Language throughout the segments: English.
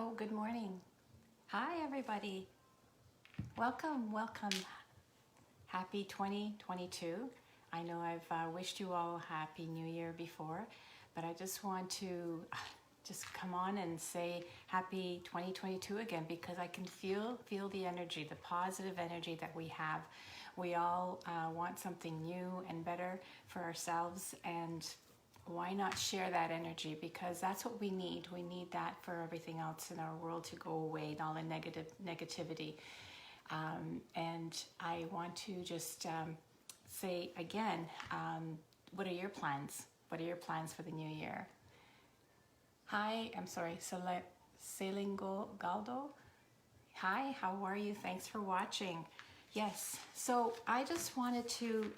Oh, good morning. Hi, everybody. Welcome, welcome. Happy 2022. I know I've wished you all a happy new year before, but I just want to just come on and say happy 2022 again because I can feel the energy, the positive energy that we have. We all want something new and better for ourselves, and why not share that energy, because that's what we need. We need that for everything else in our world to go away, and all the negativity. And I want to just say again, what are your plans? What are your plans for the new year? Hi, I'm sorry, Selingo Galdo. Hi, how are you? Thanks for watching. Yes, so I just wanted to,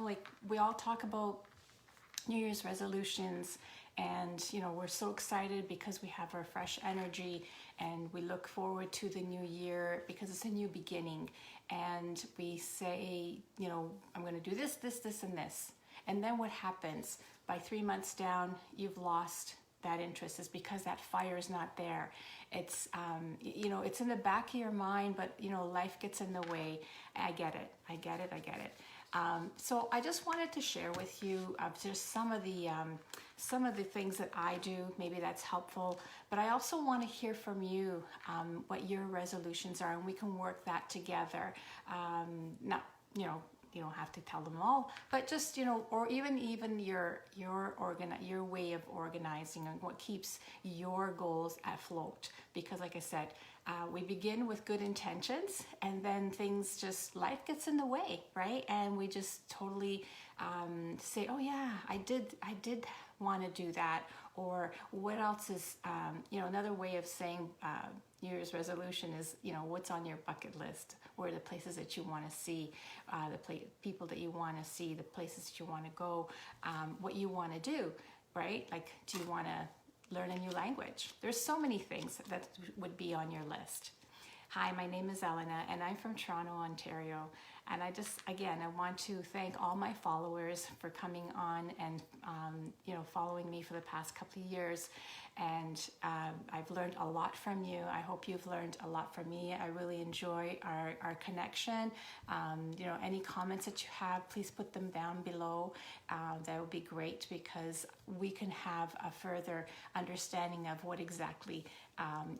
like we all talk about New Year's resolutions, and we're so excited because we have our fresh energy and we look forward to the new year because it's a new beginning, and we say, I'm going to do this, and this, and then what happens? By 3 months down, you've lost that interest. Is because that fire is not there. It's it's in the back of your mind, but life gets in the way. I get it. So I just wanted to share with you just some of the things that I do. Maybe that's helpful, but I also want to hear from you what your resolutions are, and we can work that together. Not you don't have to tell them all, but just or even your way of organizing and what keeps your goals afloat. Because like I said, we begin with good intentions, and then things just life gets in the way, right? And we just totally say, oh yeah, I did want to do that. Or what else is another way of saying New Year's resolution is what's on your bucket list, or the places that you want to see, the people that you want to see, the places that you want to go, what you want to do, right? Like, do you want to learn a new language? There's so many things that would be on your list. Hi, my name is Elena, and I'm from Toronto, Ontario. And I want to thank all my followers for coming on and following me for the past couple of years. And I've learned a lot from you. I hope you've learned a lot from me. I really enjoy our connection. Any comments that you have, please put them down below. That would be great, because we can have a further understanding of what exactly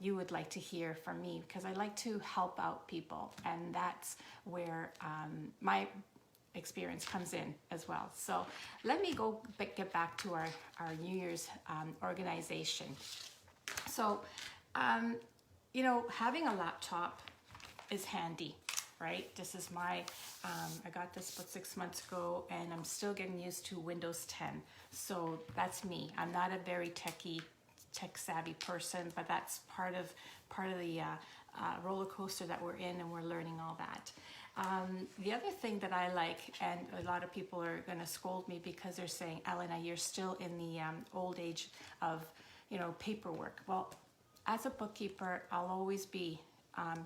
you would like to hear from me, because I like to help out people, and that's where my experience comes in as well. So let me get back to our New Year's organization. So, having a laptop is handy, right? This is I got this about 6 months ago, and I'm still getting used to Windows 10. So that's me. I'm not a very tech savvy person, but that's part of the roller coaster that we're in, and we're learning all that. The other thing that I like, and a lot of people are going to scold me because they're saying, Elena, you're still in the old age of paperwork. Well, as a bookkeeper, I'll always be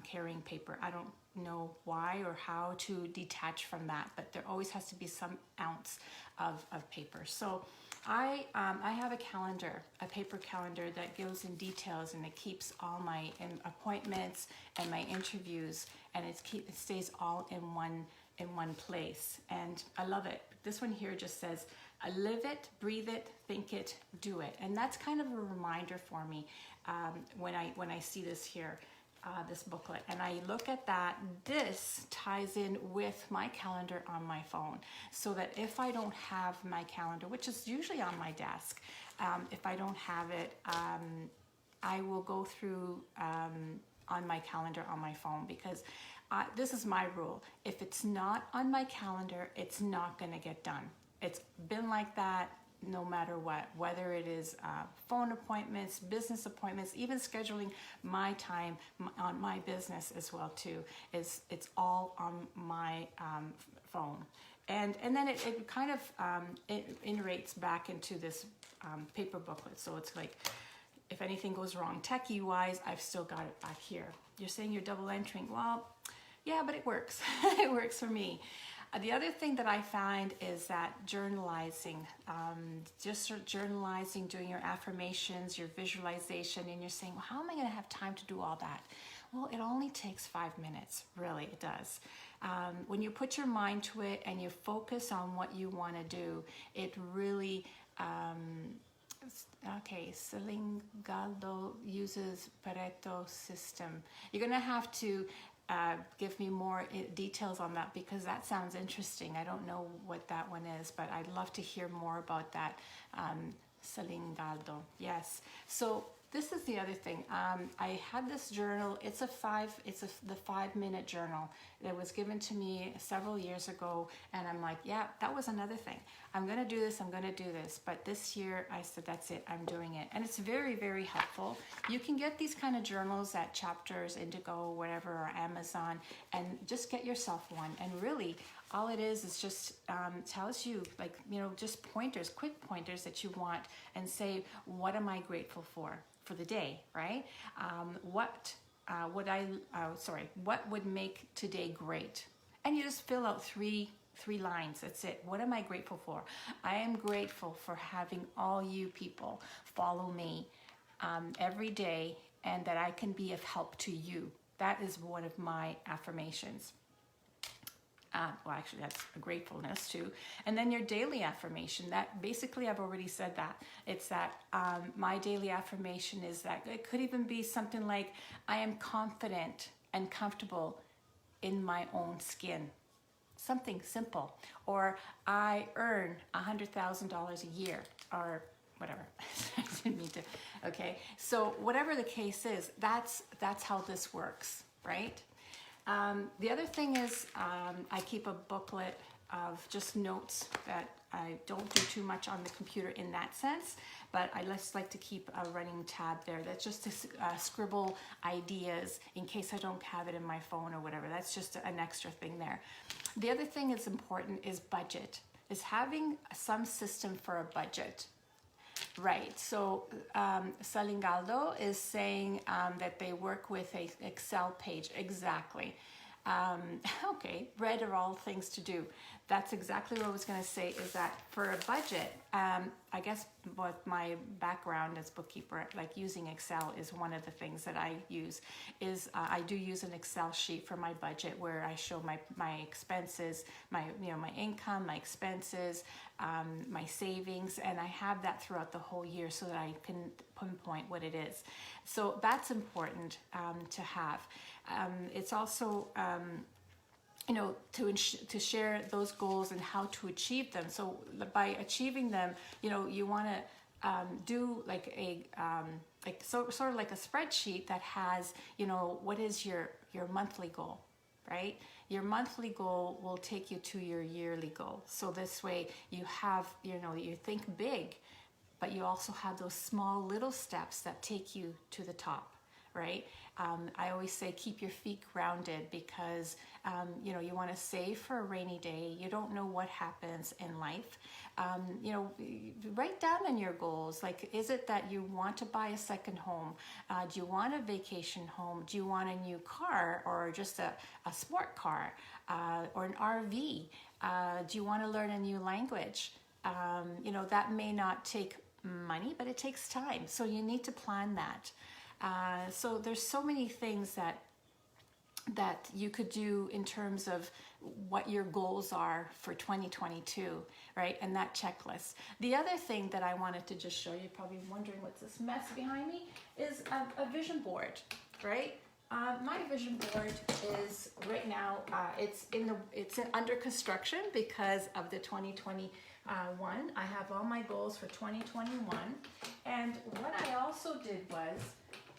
carrying paper. I don't know why or how to detach from that, but there always has to be some ounce of paper. So I have a calendar, a paper calendar that goes in details, and it keeps all my appointments and my interviews, and it stays all in one place, and I love it. This one here just says, I live it, breathe it, think it, do it, and that's kind of a reminder for me when I see this here. This booklet, and I look at that. This ties in with my calendar on my phone, so that if I don't have my calendar, which is usually on my desk, if I don't have it, I will go through on my calendar on my phone, because this is my rule. If it's not on my calendar, it's not going to get done. It's been like that no matter what, whether it is phone appointments, business appointments, even scheduling my time on my business as well too, it's all on my phone. And then it kind of it iterates back into this paper booklet. So it's like, if anything goes wrong techie wise, I've still got it back here. You're saying you're double entering. Well, yeah, but it works. It works for me. The other thing that I find is that journalizing, just journalizing, doing your affirmations, your visualization, and you're saying, well, how am I going to have time to do all that? Well, it only takes 5 minutes. Really, it does. When you put your mind to it and you focus on what you want to do, it really, okay, Salingaldo uses Pareto system. You're going to have to give me more details on that, because that sounds interesting. I don't know what that one is, but I'd love to hear more about that. Salingaldo, yes. So this is the other thing. I had this journal. It's the 5-minute journal that was given to me several years ago, and I'm like, yeah, that was another thing. I'm gonna do this. I'm gonna do this. But this year, I said, that's it. I'm doing it, and it's very, very helpful. You can get these kind of journals at Chapters, Indigo, whatever, or Amazon, and just get yourself one. And really, all it is just tells you, like, just pointers, quick pointers that you want, and say, what am I grateful for the day, right? What would make today great? And you just fill out three lines. That's it. What am I grateful for? I am grateful for having all you people follow me every day, and that I can be of help to you. That is one of my affirmations. Well, actually, that's a gratefulness too. And then your daily affirmation, that basically, I've already said that. It's that my daily affirmation is that it could even be something like, I am confident and comfortable in my own skin. Something simple. Or I earn $100,000 a year, or whatever. I didn't mean to. Okay. So whatever the case is, that's how this works, right? The other thing is, I keep a booklet of just notes that I don't do too much on the computer in that sense, but I just like to keep a running tab there. That's just to scribble ideas in case I don't have it in my phone or whatever. That's just an extra thing there. The other thing that's important is budget, is having some system for a budget. Right, so Salingaldo is saying that they work with an Excel page. Exactly. Okay, red are all things to do. That's exactly what I was going to say, is that for a budget, I guess with my background as bookkeeper, like using Excel is one of the things that I use. I do use an Excel sheet for my budget, where I show my expenses, my income, my expenses, my savings, and I have that throughout the whole year so that I can pinpoint what it is. So that's important to have. It's also to share those goals and how to achieve them. So by achieving them, you want to do like sort of like a spreadsheet that has, what is your monthly goal, right? Your monthly goal will take you to your yearly goal. So this way you have, you think big, but you also have those small little steps that take you to the top, right? I always say keep your feet grounded, because you want to save for a rainy day. You don't know what happens in life. Write down in your goals, like, is it that you want to buy a second home? Do you want a vacation home? Do you want a new car, or just a sport car, or an RV? Do you want to learn a new language? That may not take money, but it takes time. So you need to plan that. So there's so many things that you could do in terms of what your goals are for 2022, right? And that checklist. The other thing that I wanted to just show you, probably wondering what's this mess behind me, is a vision board, right? My vision board is right now, it's under construction because of the 2021. I have all my goals for 2021. And what I also did was,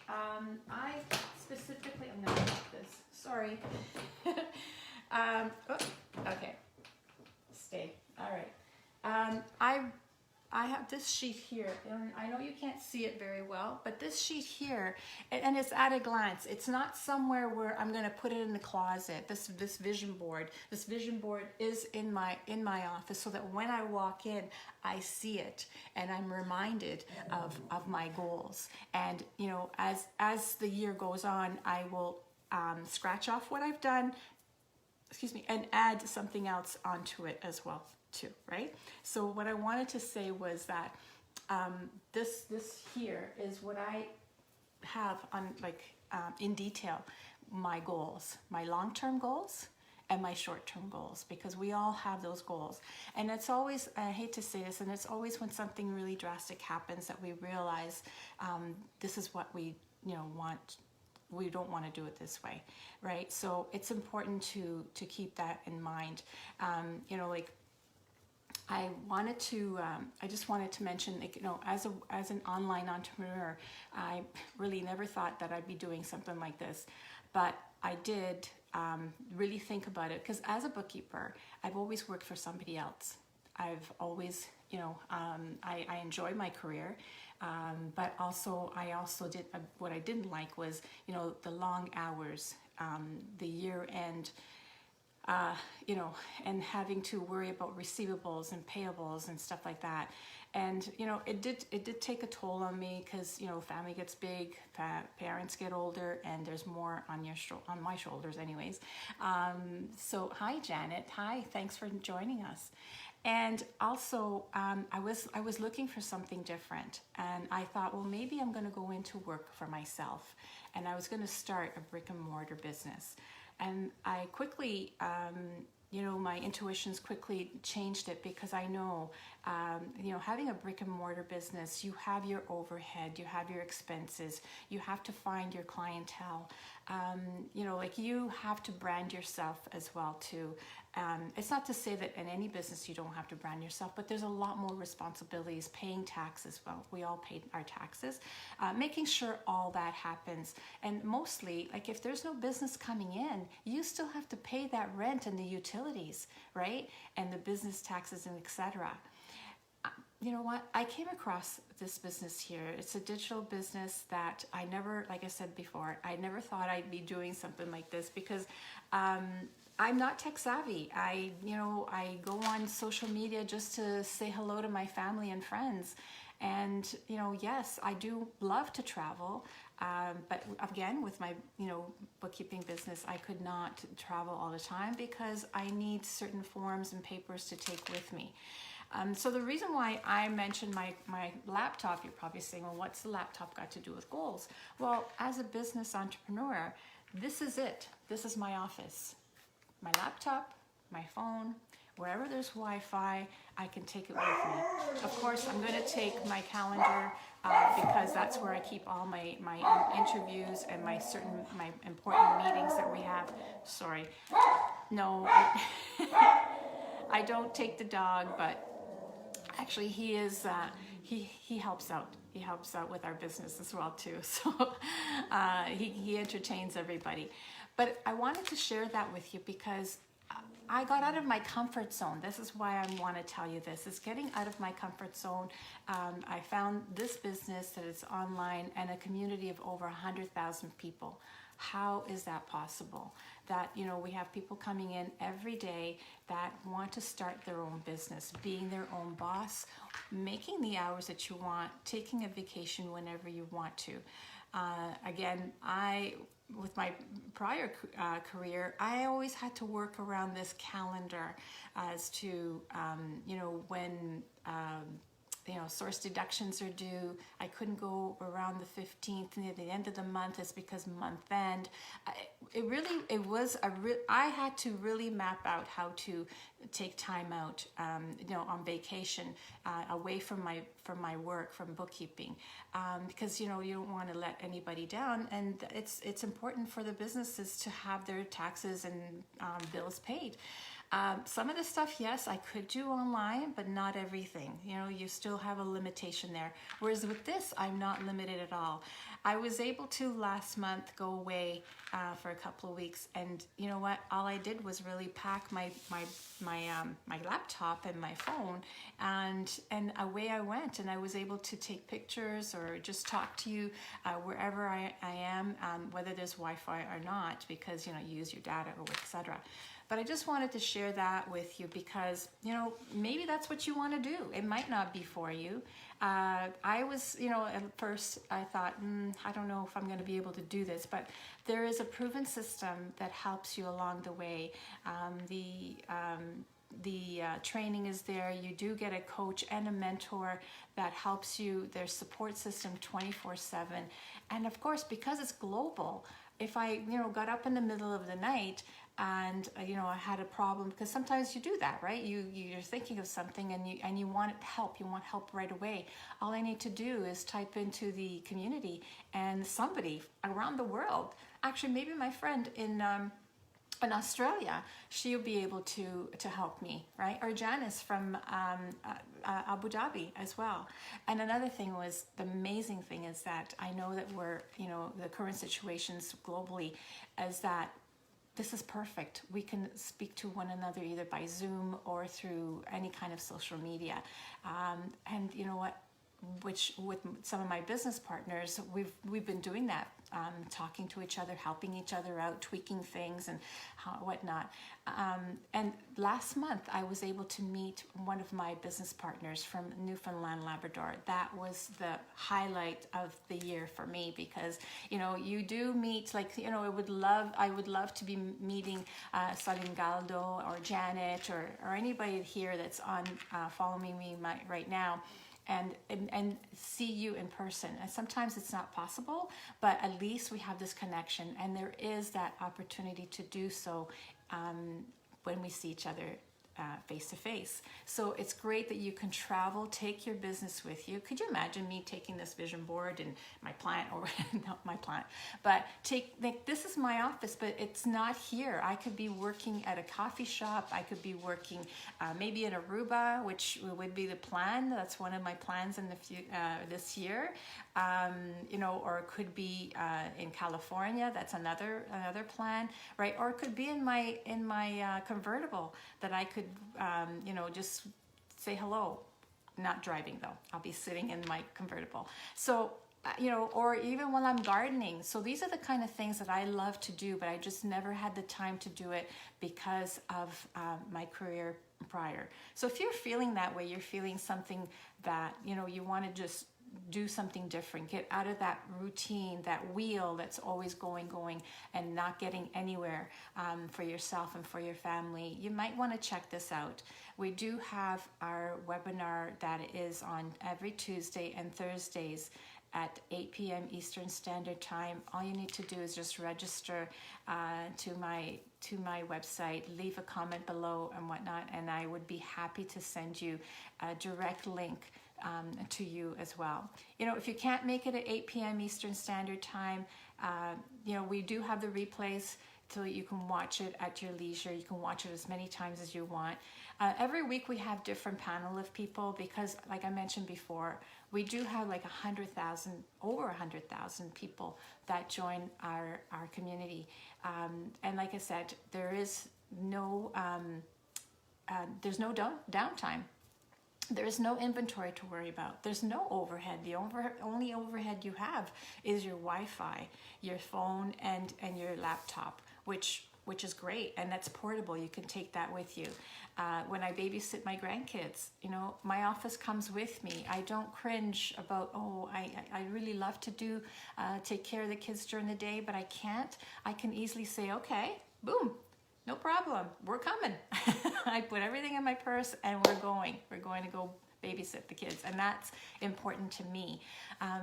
I specifically, I'm going to stop this. Sorry. Okay. Stay. All right. I have this sheet here, and I know you can't see it very well, but this sheet here, and it's at a glance. It's not somewhere where I'm going to put it in the closet. This vision board is in my office, so that when I walk in, I see it, and I'm reminded of my goals. And as the year goes on, I will scratch off what I've done, excuse me, and add something else onto it as well too, right? So what I wanted to say was that this here is what I have on in detail, my goals, my long-term goals and my short-term goals, because we all have those goals. And it's always, I hate to say this, and it's always when something really drastic happens that we realize this is what we want. We don't want to do it this way, right? So it's important to keep that in mind. I wanted to, I just wanted to mention, as an online entrepreneur, I really never thought that I'd be doing something like this, but I did really think about it, because as a bookkeeper, I've always worked for somebody else. I've always, I enjoy my career, but also I did, what I didn't like was, the long hours, the year end, and having to worry about receivables and payables and stuff like that. And, it did take a toll on me, because, family gets big, parents get older, and there's more on on my shoulders anyways. So hi, Janet. Hi, thanks for joining us. And also, I was looking for something different, and I thought, well, maybe I'm going to go into work for myself, and I was going to start a brick and mortar business. And I quickly, my intuitions quickly changed it, because I know, having a brick and mortar business, you have your overhead, you have your expenses, you have to find your clientele, you have to brand yourself as well too. It's not to say that in any business you don't have to brand yourself, but there's a lot more responsibilities, paying taxes. Well, we all pay our taxes, making sure all that happens. And mostly, if there's no business coming in, you still have to pay that rent and the utilities, right? And the business taxes and etc. You know what? I came across this business here. It's a digital business that I never, like I said before, I never thought I'd be doing something like this, because I'm not tech savvy. I go on social media just to say hello to my family and friends. And, yes, I do love to travel. But again, with my, bookkeeping business, I could not travel all the time, because I need certain forms and papers to take with me. So the reason why I mentioned my laptop, you're probably saying, well, what's the laptop got to do with goals? Well, as a business entrepreneur, this is it. This is my office. My laptop, my phone, wherever there's Wi-Fi, I can take it with me. Of course, I'm going to take my calendar, because that's where I keep all my interviews and my important meetings that we have. Sorry. No, I don't take the dog, but actually he is, he helps out. He helps out with our business as well too. So he entertains everybody. But I wanted to share that with you, because I got out of my comfort zone. This is why I want to tell you this. It's getting out of my comfort zone. I found this business that is online and a community of over 100,000 people. How is that possible? That, we have people coming in every day that want to start their own business, being their own boss, making the hours that you want, taking a vacation whenever you want to. Again, with my prior career, I always had to work around this calendar as to, when, source deductions are due. I couldn't go around the 15th near the end of the month. It's because month end. I had to really map out how to take time out, on vacation, away from my work, from bookkeeping, because, you don't want to let anybody down. And it's important for the businesses to have their taxes and bills paid. Some of the stuff, yes, I could do online, but not everything. You still have a limitation there. Whereas with this, I'm not limited at all. I was able to last month go away for a couple of weeks, and you know what? All I did was really pack my laptop and my phone, and away I went, and I was able to take pictures or just talk to you wherever I am, whether there's Wi-Fi or not, because you use your data or etc. But I just wanted to share that with you because, maybe that's what you want to do. It might not be for you. I was, at first I thought, I don't know if I'm going to be able to do this, but there is a proven system that helps you along the way. The training is there. You do get a coach and a mentor that helps you. There's support system 24/7. And of course, because it's global, if I, got up in the middle of the night and, I had a problem, because sometimes you do that, right? You're thinking of something and you want help. You want help right away. All I need to do is type into the community and somebody around the world, actually maybe my friend in Australia, she'll be able to help me, right? Or Janice from Abu Dhabi as well. And another thing was, the amazing thing is that I know that we're, the current situations globally is that this is perfect. We can speak to one another either by Zoom or through any kind of social media. And you know what? Which with some of my business partners, we've been doing that, talking to each other, helping each other out, tweaking things and whatnot. And last month, I was able to meet one of my business partners from Newfoundland, Labrador. That was the highlight of the year for me because, you do meet, I would love to be meeting Salingaldo or Janet or anybody here that's on following me right now. And see you in person. And sometimes it's not possible, but at least we have this connection, and there is that opportunity to do so when we see each other face to face. So it's great that you can travel, take your business with you. Could you imagine me taking this vision board and my plant, or not my plant, but this is my office, but it's not here. I could be working at a coffee shop. I could be working maybe in Aruba, which would be the plan. That's one of my plans in this year. Or it could be in California. That's another plan, right? Or it could be in my convertible that I could, just say hello. Not driving though. I'll be sitting in my convertible. So, or even while I'm gardening. So these are the kind of things that I love to do, but I just never had the time to do it because of my career prior. So if you're feeling that way, you're feeling something that, you want to just do something different, get out of that routine, that wheel that's always going and not getting anywhere for yourself and for your family, you might want to check this out. We do have our webinar that is on every Tuesday and Thursdays at 8 p.m. Eastern Standard Time. All you need to do is just register to my website, leave a comment below and whatnot, and I would be happy to send you a direct link to you as well. If you can't make it at 8 p.m. Eastern Standard Time, we do have the replays so you can watch it at your leisure. You can watch it as many times as you want. Every week we have different panel of people because, like I mentioned before, we do have like over 100,000 people that join our community. And like I said, there's no downtime. There is no inventory to worry about. There's no overhead. The only overhead you have is your Wi-Fi, your phone, and your laptop, which is great, and that's portable. You can take that with you. When I babysit my grandkids, my office comes with me. I don't cringe about, I really love to take care of the kids during the day, but I can't. I can easily say, okay, boom. No problem. We're coming. I put everything in my purse and we're going. We're going to go babysit the kids, and that's important to me.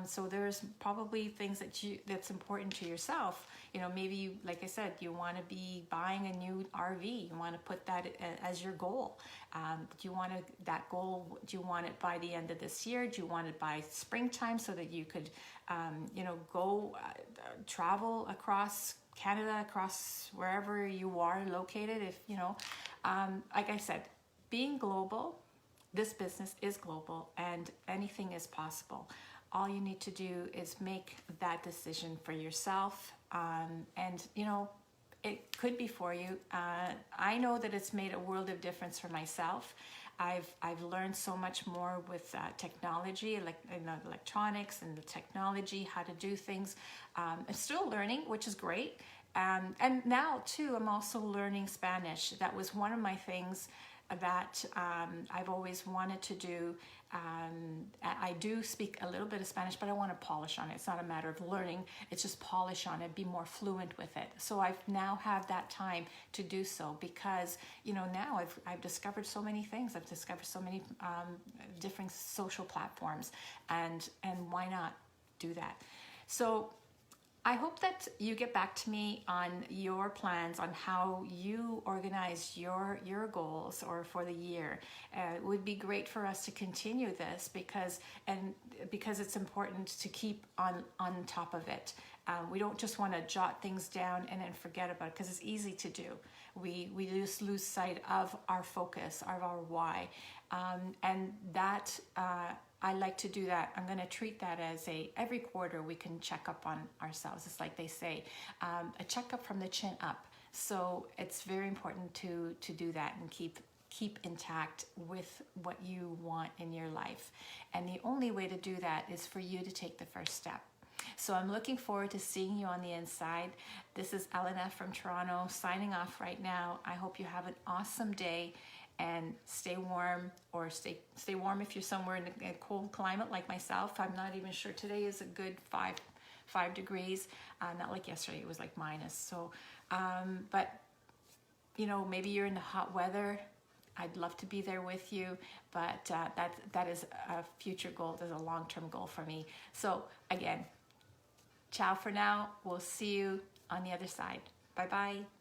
So there's probably things that's important to yourself. Maybe like I said, you want to be buying a new RV. You want to put that as your goal. Do you want that goal? Do you want it by the end of this year? Do you want it by springtime so that you could, go travel across Canada, across wherever you are located? Like I said, being global, this business is global and anything is possible. All you need to do is make that decision for yourself. It could be for you. I know that it's made a world of difference for myself. I've learned so much more with technology, like electronics and the technology, how to do things. I'm still learning, which is great. And now too, I'm also learning Spanish. That was one of my things that I've always wanted to do. I do speak a little bit of Spanish, but I want to polish on it. It's not a matter of learning, it's just polish on it, be more fluent with it. So I've now have that time to do so, because now I've discovered so many things. I've discovered so many different social platforms, and why not do that? So I hope that you get back to me on your plans on how you organize your goals or for the year. It would be great for us to continue this, because it's important to keep on top of it. We don't just want to jot things down and then forget about it, because it's easy to do. We just lose sight of our focus, of our why, and that. I like to do that. I'm going to treat that as every quarter we can check up on ourselves. It's like they say, a checkup from the chin up. So it's very important to do that and keep intact with what you want in your life. And the only way to do that is for you to take the first step. So I'm looking forward to seeing you on the inside. This is Elena from Toronto signing off right now. I hope you have an awesome day. And stay warm, or stay warm if you're somewhere in a cold climate like myself. I'm not even sure. Today is a good 5 degrees. Not like yesterday, it was like minus. So, but maybe you're in the hot weather. I'd love to be there with you, but that is a future goal. That's a long-term goal for me. So again, ciao for now. We'll see you on the other side. Bye-bye.